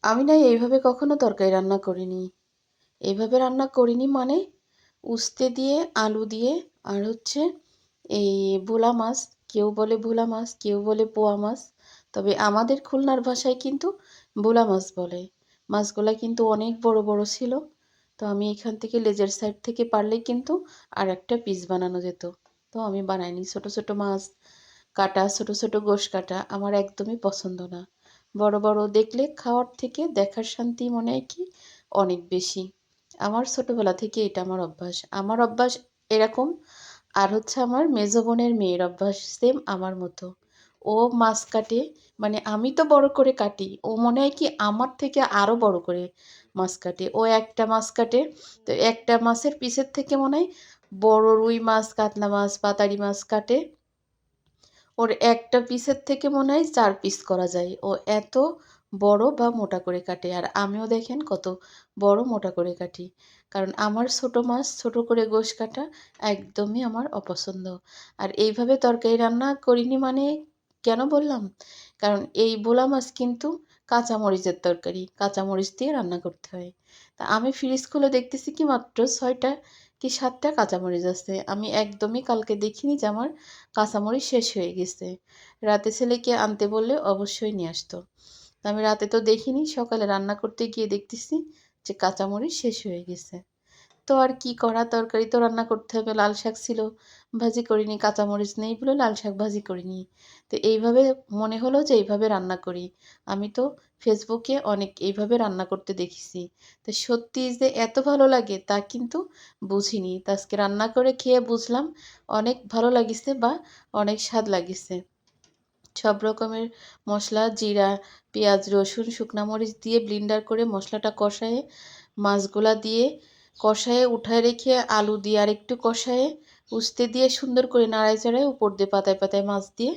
আমি না এইভাবে কখনো তরকারি রান্না করিনি। এইভাবে রান্না করিনি মানে উস্তে দিয়ে, আলু দিয়ে আর হচ্ছে এই ভোলা মাছ, কেউ বলে ভোলা মাছ, কেউ বলে পোয়া মাছ। তবে আমাদের খুলনার ভাষায় কিন্তু ভোলা মাছ বলে। মাছগুলা কিন্তু অনেক বড় বড় ছিল। তো আমি এখান থেকে লেজের সাইড থেকে পারলেই কিন্তু আর একটা পিস বানানো যেত। তো আমি বানাইনি। ছোট ছোট মাছ কাটা, ছোট ছোট গোশ কাটা আমার একদমই পছন্দ না। বড় বড় দেখলে খাওয়ার থেকে দেখার শান্তি মনে হয় কি অনেক বেশি। আমার ছোটবেলা থেকে এটা আমার অভ্যাস। আমার অভ্যাস এরকম। আর হচ্ছে আমার মেজো বোনের মেয়ের অভ্যাস সেম আমার মতো। ও মাছ কাটে, মানে আমি তো বড় করে কাটি, ও মনে হয় কি আমার থেকে আরো বড় করে মাছ কাটে। ও একটা মাছ কাটে, তো একটা মাছের পিসের থেকে মনে হয় বড় রুই মাছ, কাতলা মাছ, পাতারি মাছ কাটে। ওর একটা পিসের থেকে মনে হয় ৪ পিস করা যায়। ও এত বড় বা মোটা করে কাটে। আর আমিও দেখেন কত বড় মোটা করে কাটি। কারণ আমার ছোট মাছ ছোট করে গোশ কাটা একদমই আমার অপছন্দ। আর এইভাবে তরকারি রান্না করিনি মানে কেন বললাম? কারণ এই ভোলা মাছ কিন্তু কাঁচা মরিচের তরকারি। কাঁচা মরিচ দিয়ে রান্না করতে হয়। তা আমি ফ্রিজ খুলে দেখতেছি কি মাত্র ৬ টা কি ৭ টা কাঁচামরিচ আছে। আমি একদমই কালকে দেখিনি যে আমার কাঁচামরিচ শেষ হয়ে গেছে। রাতে ছেলেকে আনতে বললে অবশ্যই নিয়ে আসতো। তো আমি রাতে তো দেখিনি, সকালে রান্না করতে গিয়ে দেখতেছি যে কাঁচামরিচ শেষ হয়ে গেছে। তো আর কি করা, তরকারি তো রান্না করতে হবে। লাল শাক ছিল, ভাজি করিনি। কাঁচামরিচ নেই বলে লাল শাক ভাজি করিনি। তো এইভাবে মনে হলো যে এইভাবে রান্না করি। আমি তো ফেসবুকে অনেক এইভাবে রান্না করতে দেখেছি। তো সত্যি যে এত ভালো লাগে তা কিন্তু বুঝিনি। তো আজকে রান্না করে খেয়ে বুঝলাম অনেক ভালো লাগিছে বা অনেক স্বাদ লাগিছে। সব রকমের মশলা, জিরা, পেঁয়াজ, রসুন, শুকনা মরিচ দিয়ে ব্লেন্ডার করে মশলাটা কষায়ে মাছগুলা দিয়ে কষায়ে উঠায় রেখে আলু দিয়ে আরেকটু কষায়ে উস্তে দিয়ে সুন্দর করে নাড়ায় চাড়ায় উপর দিয়ে পাতায় পাতায় মাছ দিয়ে